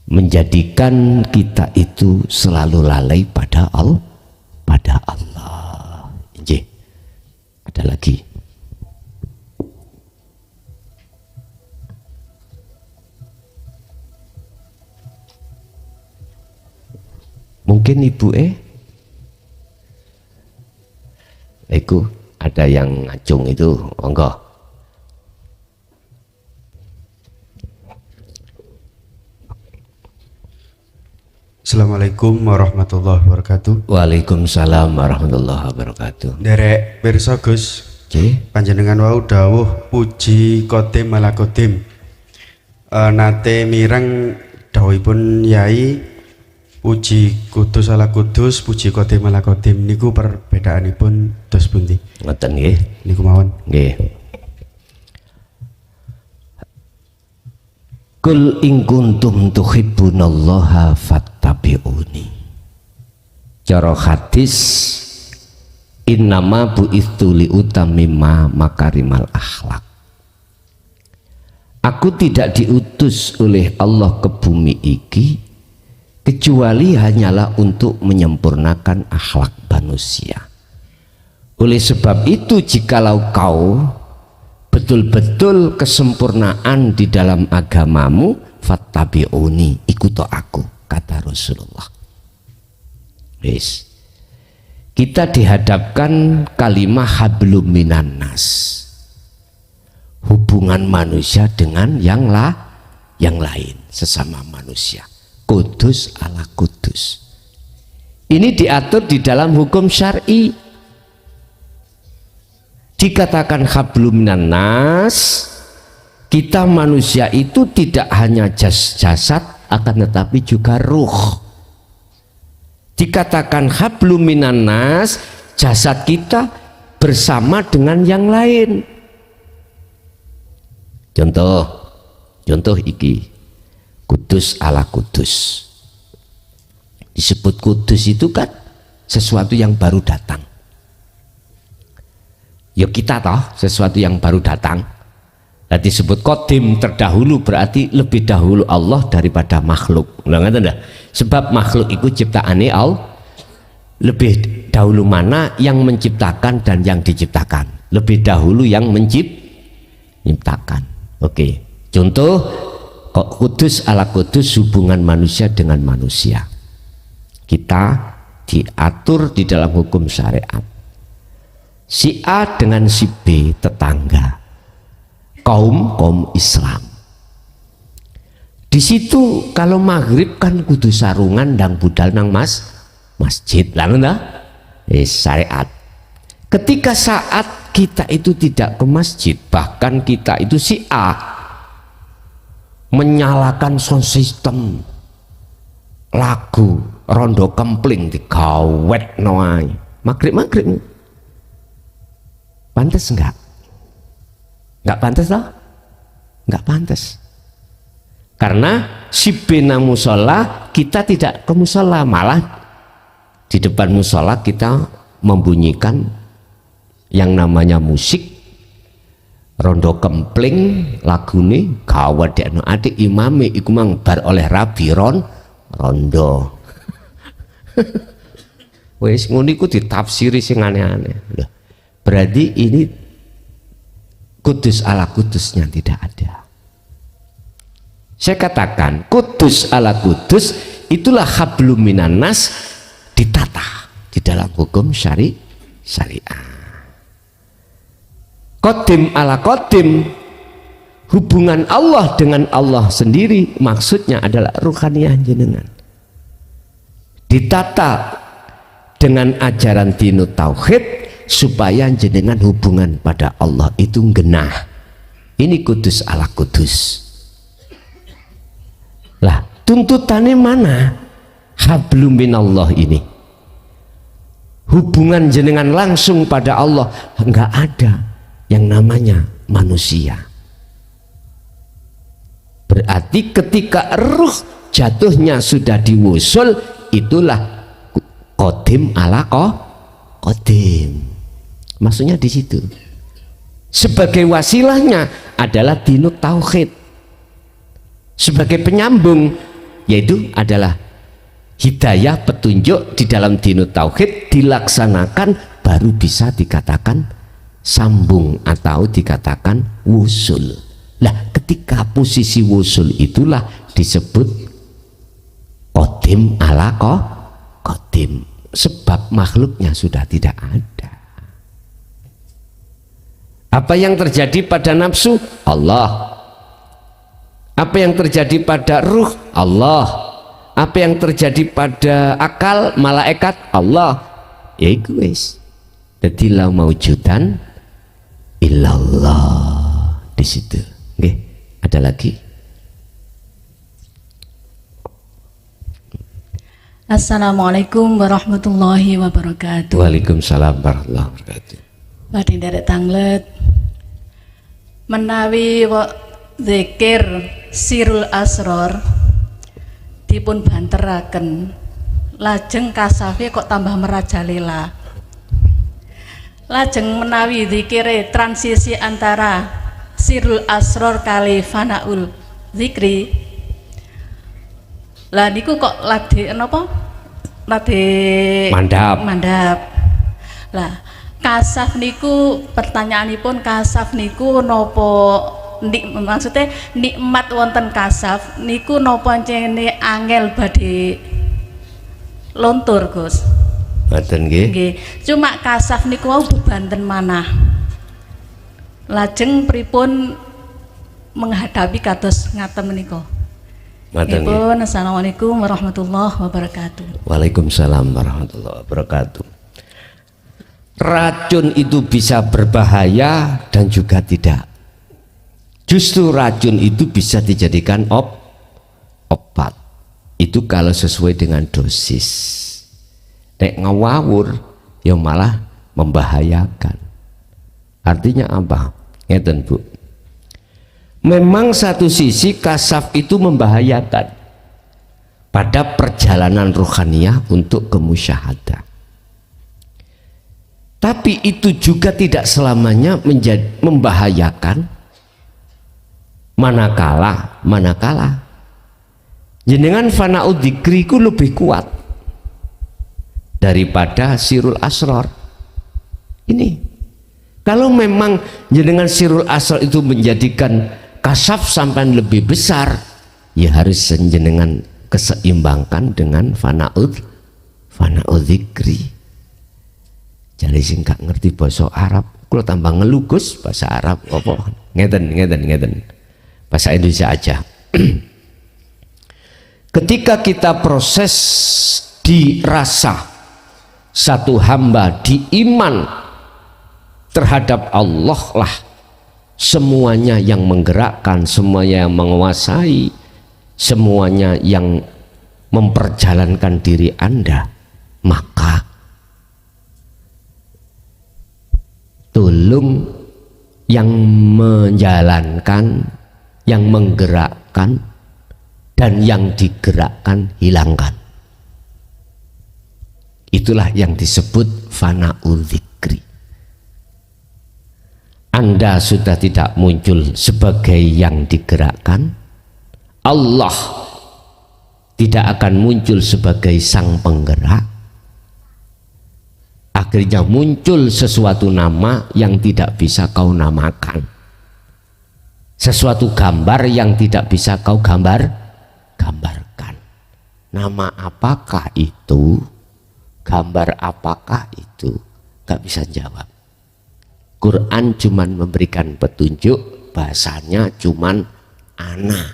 menjadikan kita itu selalu lalai pada Allah. Injih. Ada lagi. Mungkin Ibu itu ada yang ngacung itu, enggak? Assalamualaikum warahmatullahi wabarakatuh. Waalaikumsalam warahmatullahi wabarakatuh. Derek pirsa Gus, panjenengan wau dawuh puji kodim ala kodim. Nate mireng dawuhipun Yai, puji kudus ala kudus, puji kodim ala kodim. Niku perbedaanipun dos pundi? Ngoten nggih. Niku mawon. Nggih. Kul in kuntum tuhibbunallaha fattabi'uni. Cara hadis, innama bu'itsu liutammima makarimal akhlak. Aku tidak diutus oleh Allah ke bumi iki kecuali hanyalah untuk menyempurnakan akhlak manusia. Oleh sebab itu, jikalau kau betul-betul kesempurnaan di dalam agamamu, fattabi'uni, ikuti aku, kata Rasulullah. Yes. kita dihadapkan kalimah hablum minan nas, hubungan manusia dengan yang lain, sesama manusia. Kudus ala kudus. Ini diatur di dalam hukum syar'i. Dikatakan hablum minan nas, kita manusia itu tidak hanya jasad, akan tetapi juga ruh. Dikatakan hablum minan nas, jasad kita bersama dengan yang lain. Contoh iki, kudus ala kudus. Disebut kudus itu kan sesuatu yang baru datang. Ya kita toh sesuatu yang baru datang. Nah, disebut kodim terdahulu berarti lebih dahulu Allah daripada makhluk. Sebab makhluk itu ciptaane Allah. Lebih dahulu mana yang menciptakan dan yang diciptakan? Lebih dahulu yang menciptakan. Oke. Contoh kok kudus ala kudus, hubungan manusia dengan manusia. Kita diatur di dalam hukum syariat. Si A dengan si B tetangga, kaum Islam. Di situ kalau maghrib kan kudu sarungan dan budal nang masjid lah, syariat. Ketika saat kita itu tidak ke masjid, bahkan kita itu si A menyalakan sound system lagu rondo kempling di kawet noai maghrib pantas enggak pantas toh, enggak pantas, karena si B nang musola, kita tidak ke musola, malah di depan musola kita membunyikan yang namanya musik rondo kempling, lagu nih kawat dekno adik imame iku mang bar oleh rabi rondo. Wes ngono iku ditafsiri sing aneh-aneh. Berarti ini kudus ala kudusnya tidak ada. Saya katakan kudus ala kudus itulah hablum minan nas, ditata di dalam hukum syariah. Qadim ala qadim, hubungan Allah dengan Allah sendiri, maksudnya adalah ruhaniyah jenengan. Ditata dengan ajaran dinut tauhid supaya jenengan hubungan pada Allah itu genah. Ini kudus ala kudus. Lah, tuntutannya mana? Hablum minallah ini. Hubungan jenengan langsung pada Allah enggak ada yang namanya manusia. Berarti ketika ruh jatuhnya sudah diwusul, itulah qadim ala qadim. Maksudnya di situ. Sebagai wasilahnya adalah dinut tauhid. Sebagai penyambung yaitu adalah hidayah, petunjuk di dalam dinut tauhid dilaksanakan baru bisa dikatakan sambung atau dikatakan wusul. Lah, ketika posisi wusul itulah disebut qadim ala qadim, sebab makhluknya sudah tidak ada. Apa yang terjadi pada nafsu? Allah. Apa yang terjadi pada ruh? Allah. Apa yang terjadi pada akal, malaikat? Allah. Ya iku wis. Dadi la maujudan illallah di situ. Nggih, ada lagi? Assalamualaikum warahmatullahi wabarakatuh. Waalaikumsalam warahmatullahi wabarakatuh. Badhe nderek tanglet menawi zikir sirul asror dipun banteraken, lajeng kasafe kok tambah merajalela. Lajeng menawi zikire transisi antara sirul asror kali fanaul zikri, lah niku kok lade napa? Lade mandap. Lah kasaf niku, pertanyaanipun kasaf niku nopo maksudnya nikmat wonten kasaf niku nopo cene angel badhe lontur Gus? Ngoten nggih. Nggih. Cuma kasaf niku wau bebanten manah. Lajeng pripun menghadapi kados ngaten menika. Ngoten nggih. Nggih. Assalamualaikum warahmatullahi wabarakatuh. Waalaikumsalam warahmatullahi wabarakatuh. Racun itu bisa berbahaya dan juga tidak. Justru racun itu bisa dijadikan obat. Itu kalau sesuai dengan dosis. Nek ngawur ya malah membahayakan. Artinya apa? Ngeten Bu. Memang satu sisi kasaf itu membahayakan pada perjalanan rohaniyah untuk kemusyahadah. Tapi itu juga tidak selamanya membahayakan manakala jenengan fana'ud dzikri ku lebih kuat daripada sirul asrar. Ini kalau memang jenengan sirul asrar itu menjadikan kasaf sampai lebih besar, ya harus jenengan keseimbangkan dengan fana'ud dzikri. Jadi sing gak ngerti bahasa Arab, kalau tambah ngelugus bahasa Arab apa? Ngeten. Bahasa Indonesia aja. Ketika kita proses dirasa satu hamba diiman terhadap Allah lah semuanya yang menggerakkan, semuanya yang menguasai, semuanya yang memperjalankan diri Anda, maka tolong yang menjalankan, yang menggerakkan, dan yang digerakkan hilangkan. Itulah yang disebut fana'ul dzikri. Anda sudah tidak muncul sebagai yang digerakkan, Allah tidak akan muncul sebagai sang penggerak. Akhirnya muncul sesuatu nama yang tidak bisa kau namakan, sesuatu gambar yang tidak bisa kau gambarkan. Nama apakah itu? Gambar apakah itu? Gak bisa jawab. Quran cuman memberikan petunjuk, bahasanya cuman ana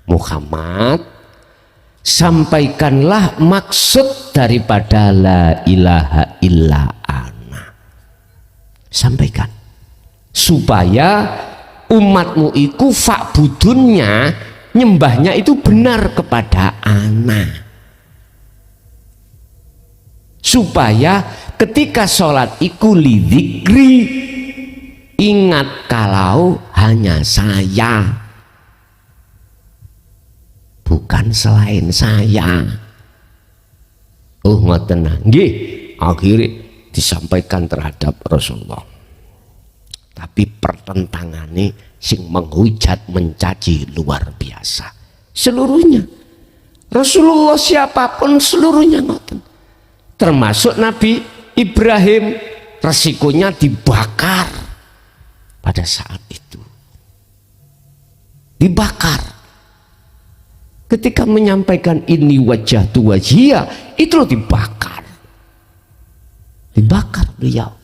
Muhammad, sampaikanlah maksud daripada la ilaha illa ana. Sampaikan supaya umatmu iku fa'budunnya, nyembahnya itu benar kepada ana. Supaya ketika sholat iku lidzikri, ingat kalau hanya saya, bukan selain saya. Oh ngoten nggih, akhirnya disampaikan terhadap Rasulullah. Tapi pertentangannya sing menghujat mencaci luar biasa. Seluruhnya Rasulullah siapapun seluruhnya ngoten. Termasuk Nabi Ibrahim, resikonya dibakar pada saat itu. Dibakar. Ketika menyampaikan ini wajah tu wajia, itu dibakar. Dibakar beliau.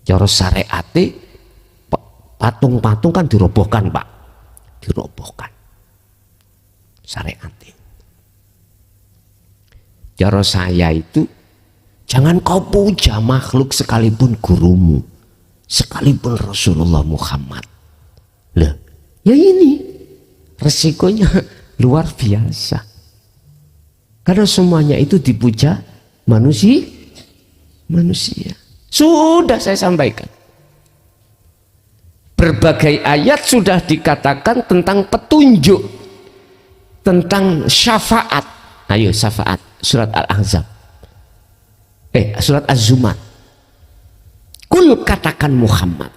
Cara syariate patung-patung kan dirobohkan Pak, dirobohkan syariate. Cara saya itu jangan kau puja makhluk sekalipun gurumu, sekalipun Rasulullah Muhammad. Loh, ya ini resikonya luar biasa. Karena semuanya itu dipuja manusia. Sudah saya sampaikan. Berbagai ayat sudah dikatakan tentang petunjuk, tentang syafaat. Ayo syafaat, surat Al-Ahzab. Surat Az-Zumar. Kul katakan Muhammad.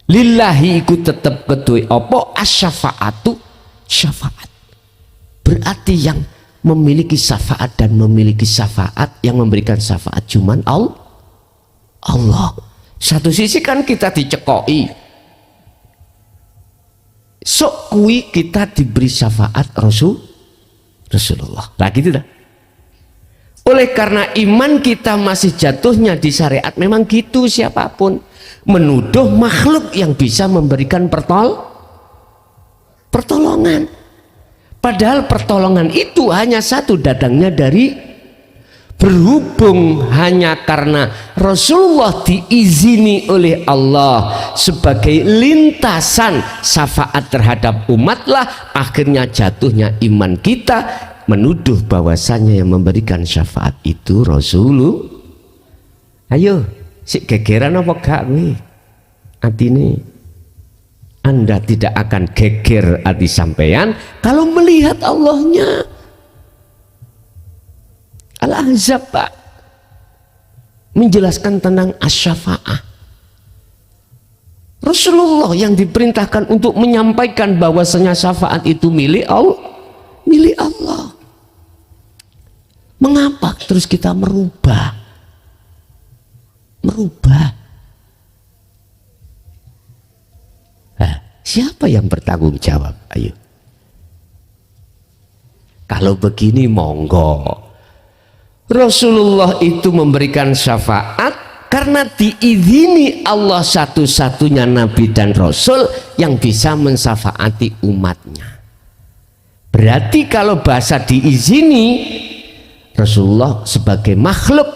Lillahi iku tetep kedue apa asyafaatu syafaat. Berarti yang memiliki syafaat dan memiliki syafaat, yang memberikan syafaat cuman Allah. Satu sisi kan kita dicekoi, sok kui kita diberi syafaat Rasulullah. Nah gitu dah. Oleh karena iman kita masih jatuhnya di syariat, memang gitu siapapun menuduh makhluk yang bisa memberikan pertolongan. Padahal pertolongan itu hanya satu datangnya dari, berhubung hanya karena Rasulullah diizini oleh Allah sebagai lintasan syafaat terhadap umatlah akhirnya jatuhnya iman kita menuduh bahwasanya yang memberikan syafaat itu Rasulullah. Ayo, si gegeran apa gak nih? Atine Anda tidak akan geger hati sampean kalau melihat Allahnya. Al-Ahzab Pak menjelaskan tentang asy-syafa'ah. Rasulullah yang diperintahkan untuk menyampaikan bahwasanya syafaat itu milik Allah, milik Allah. Mengapa terus kita merubah? Siapa yang bertanggung jawab? Ayo. Kalau begini monggo. Rasulullah itu memberikan syafaat karena diizini Allah satu-satunya nabi dan rasul yang bisa mensyafaati umatnya. Berarti kalau bahasa diizini, Rasulullah sebagai makhluk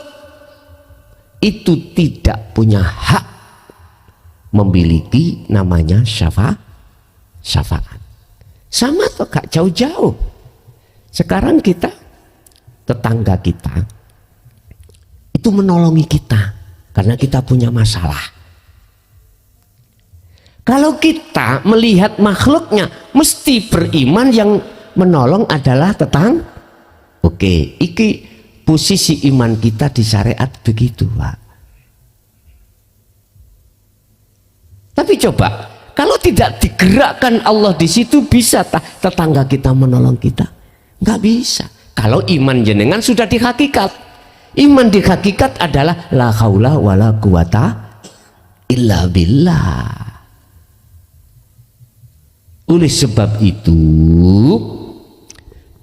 itu tidak punya hak memiliki namanya syafaat. Sama atau gak jauh-jauh. Sekarang kita, tetangga kita itu menolongi kita karena kita punya masalah. Kalau kita melihat makhluknya mesti beriman yang menolong adalah tetangga. Oke, iki posisi iman kita di syariat begitu, Pak. Tapi coba, kalau tidak digerakkan Allah di situ, bisa tetangga kita menolong kita? Nggak bisa. Kalau iman jenengan sudah di hakikat. Iman di hakikat adalah la haula wala quwata illa billah. Oleh sebab itu,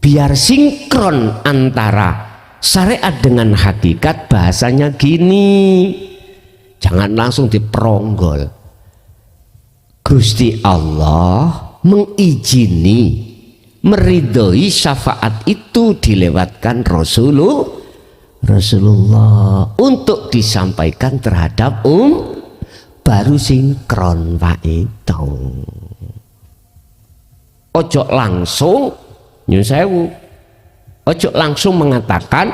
biar sinkron antara syariat dengan hakikat, bahasanya gini, jangan langsung diperonggol. Gusti Allah mengizini, meridhoi syafaat itu dilewatkan Rasulullah untuk disampaikan terhadap baru sinkron Pak itu. Ojo langsung nyun sewu, ojo langsung mengatakan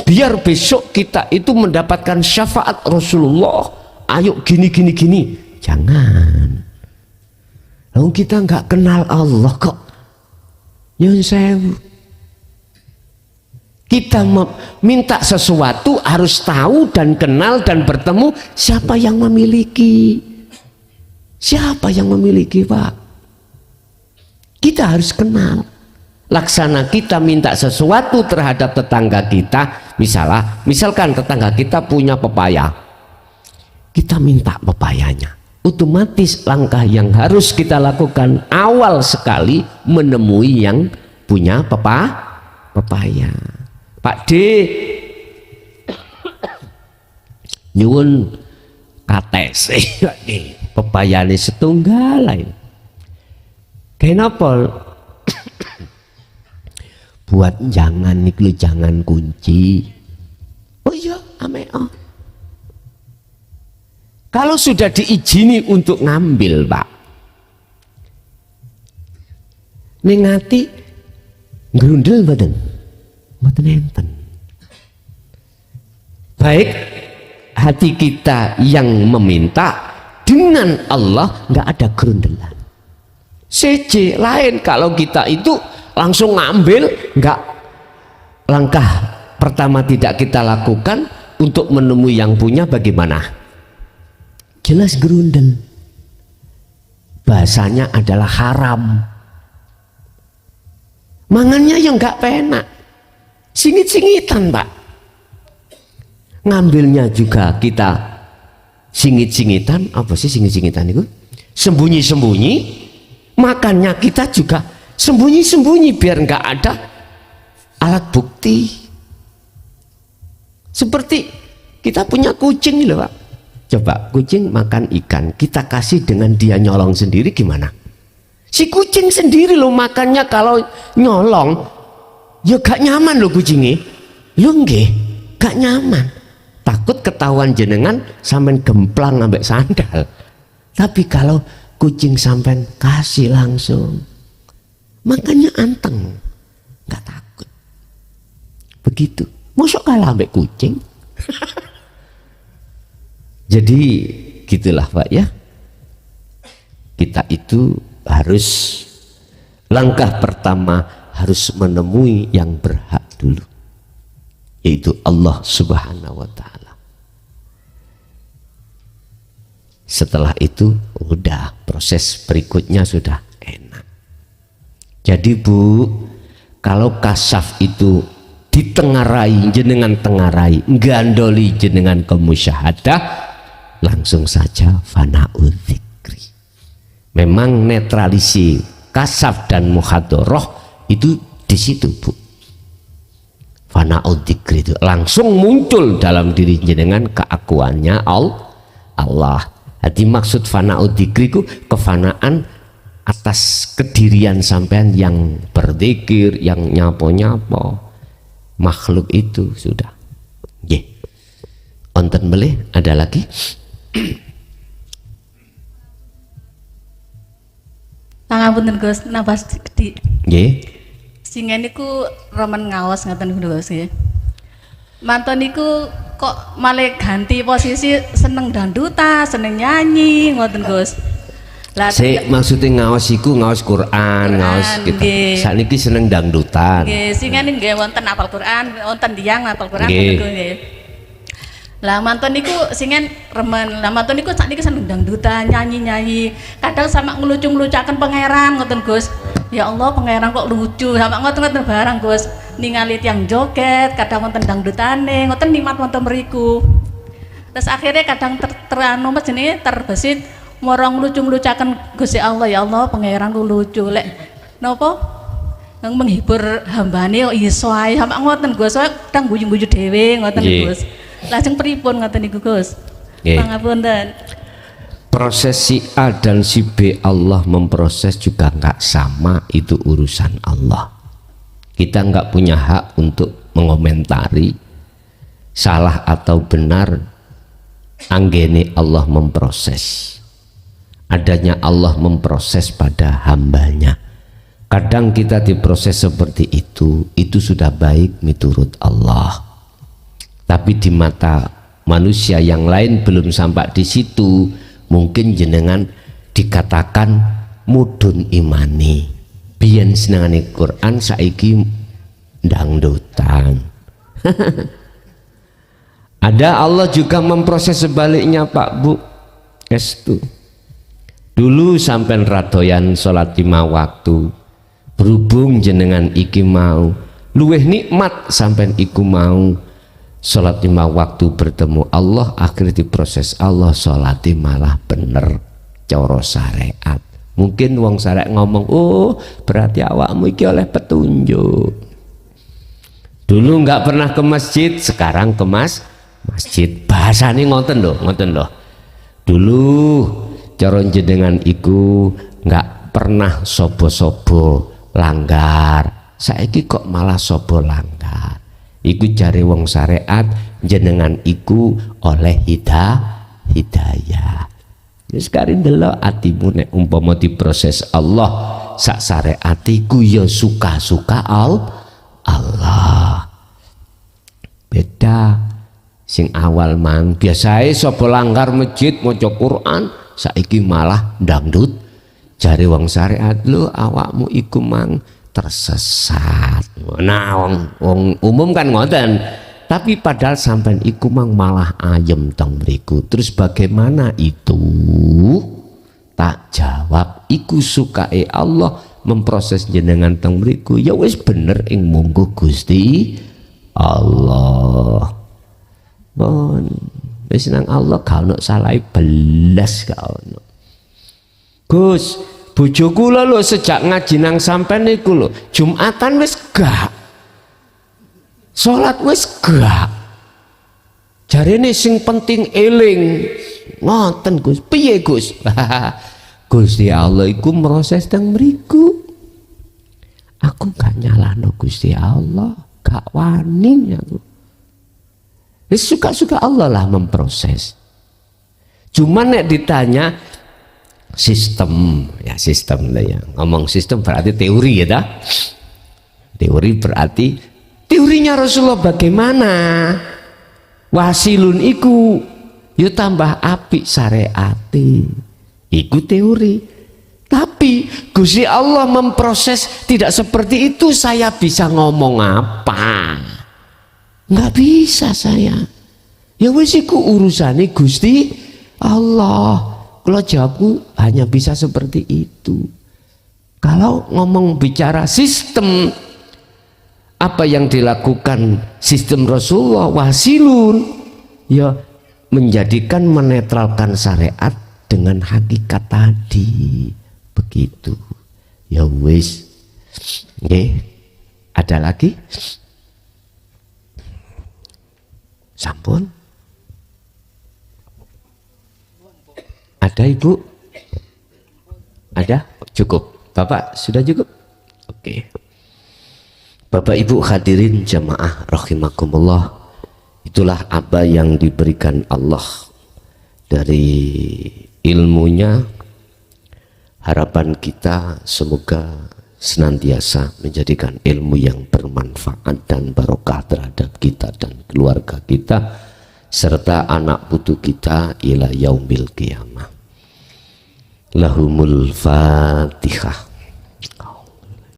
biar besok kita itu mendapatkan syafaat Rasulullah, ayo gini. Jangan. Lalu kita nggak kenal Allah kok. Nyun sewu. Kita minta sesuatu harus tahu dan kenal dan bertemu siapa yang memiliki. Siapa yang memiliki, Pak? Kita harus kenal. Laksana kita minta sesuatu terhadap tetangga kita, misalkan tetangga kita punya pepaya, kita minta pepayanya. Otomatis langkah yang harus kita lakukan awal sekali menemui yang punya pepaya. Pak D, nyuwun kates, pepayane setunggal lain. Kenapa? Buat jangan nih, jangan kunci. Oh iya, ame. Kalau sudah diizini untuk ngambil, Pak, ningati grundel badan, mboten enten. Baik hati kita yang meminta dengan Allah nggak ada grundelan. CC lain kalau kita itu langsung ngambil, nggak, langkah pertama tidak kita lakukan untuk menemui yang punya bagaimana? Jelas gerundel, bahasanya adalah haram, mangannya yang nggak penak, singit-singitan, Pak. Ngambilnya juga kita singit-singitan. Apa sih singit-singitan itu? Sembunyi-sembunyi. Makannya kita juga sembunyi-sembunyi biar nggak ada alat bukti. Seperti kita punya kucing loh Pak. Coba kucing makan ikan, kita kasih dengan dia nyolong sendiri gimana? Si kucing sendiri loh makannya kalau nyolong, ya gak nyaman loh kucingnya. Lo nggih, gak nyaman. Takut ketahuan jenengan sampean gemplang ambek sandal. Tapi kalau kucing sampean kasih langsung, makanya anteng, gak takut. Begitu. Mosok kalah ambek kucing. Jadi gitulah Pak ya. Kita itu harus langkah pertama harus menemui yang berhak dulu, yaitu Allah Subhanahu wa taala. Setelah itu udah proses berikutnya sudah enak. Jadi Bu, kalau kasaf itu ditengarai, jenengan tengarai, gandoli jenengan kemusyahadah, langsung saja fana'udz dzikri. Memang netralisi kasaf dan muhadharah itu di situ Bu. Fana'udz dzikri itu langsung muncul dalam diri jenengan keakuannya Allah. Jadi maksud fana'udz dzikri itu kefanaan atas kedirian sampean yang berzikir, yang nyapo-nyapo makhluk itu sudah. Nggih. Onten melih ada lagi? Pangapunten Gus, nambah di Nggih. singa niku remen ngaos ngoten Gus nggih. Mantun niku kok malah ganti posisi seneng dangdutan, seneng nyanyi ngoten Gus. Lah Maksudnya ngaos iku ngaos Quran, ngaos kita. nggih. Sakniki seneng dangdutan. Nggih, singa niku nggih wonten apal Quran, wonten tiyang apal Quran Nggih. ngoten nggih. Lah mantun niku singen remen. Lah mantun niku sakniki seneng dangdutan, nyanyi-nyanyi. Kadang sama ngelucu-ngelucaken pangeran ngoten Gus. Ya Allah, pangeran kok lucu. Sama ngoten-ngoten barang Gus. Ningali tiyang joget, kadang wonten dangdutane, ngoten nikmat wonten mriku. Terus akhirnya kadang teranu mas jenenge terbesit morong ngelucu-ngelucaken Gusti Allah, ya Allah, pangeran ku lucu. Lek napa? Yang menghibur hambane kok iso ae. Sama ngoten Gus, kadang guyu-guyu dhewe ngoten Nggih. Gus. Lajeng pripun ngoten niku Gus? Nggih. Pangapunten. Proses si A dan si B Allah memproses juga nggak sama, itu urusan Allah. Kita nggak punya hak untuk mengomentari salah atau benar. Anggene Allah memproses. Adanya Allah memproses pada hambanya. Kadang kita diproses seperti itu sudah baik miturut Allah. Tapi di mata manusia yang lain belum sampai di situ, mungkin jenengan dikatakan mudun imani. Biyen senengane Quran saiki dangdutan. Ada Allah juga memproses sebaliknya Pak Bu. Estu. Dulu sampean radoyan salat 5 waktu. Berhubung jenengan iki mau luweh nikmat sampean iku mau salat 5 waktu bertemu Allah, akhirnya diproses Allah salati malah bener cara syariat. Mungkin wong syariat ngomong, oh berarti awakmu iki oleh petunjuk. Dulu nggak pernah ke masjid, sekarang ke masjid. Bahasane ngoten loh. Dulu cara jenengan iku nggak pernah sobo-sobo langgar, saiki kok malah sobo langgar. Iku jare wong syariat, jenengan iku oleh hidayah. Wis kari ndelok atimu nek umpama diproses Allah sak syariat iku ya suka-suka Allah. Beda sing awal mang biasae sapa langgar masjid maca Quran, saiki malah dangdut. Jare wong syariat, lho awakmu iku mang tersesat. Nah wong umum kan ngoten, tapi padahal sampean iku mang malah ayem teng mriku. Terus bagaimana itu? Tak jawab, iku sukae Allah memproses jenengan teng mriku. Ya wis bener ing mungguh Gusti Allah. Bon, wis nang Allah gak ono salahe belas gak ono. Gus, bojoku lho sejak ngaji nang sampean niku lho, Jumatan wis gak. Salat wis gak. Jarene sing penting eling. Ngoten Gus. Piye Gus? Gusti Allah iku proses teng mriku. Aku gak nyalano Gusti Allah, gak wani aku. Wis suka-suka Allah lah memproses. Cuman nek ditanya sistem, ya sistem lah ya. Ngomong sistem berarti teori ya dah. Teori berarti teorinya Rasulullah bagaimana? Wasilun iku yo tambah apik syariate. Iku teori. Tapi Gusti Allah memproses tidak seperti itu. Saya bisa ngomong apa? Nggak bisa saya. Ya wis iku urusane Gusti Allah. Kalau jawabku hanya bisa seperti itu. Kalau ngomong bicara sistem, apa yang dilakukan sistem Rasulullah wasilun, ya menjadikan menetralkan syariat dengan hakikat tadi. Begitu. Ya wis. Nggih. Ada lagi? Sampun? Ada Ibu? Ada? Cukup. Bapak sudah cukup? Oke. Bapak Ibu hadirin jamaah rahimakumullah. Itulah apa yang diberikan Allah dari ilmunya. Harapan kita semoga senantiasa menjadikan ilmu yang bermanfaat dan barokah terhadap kita dan keluarga kita serta anak putu kita ila yaumil qiyamah. Lahumul Fatihah.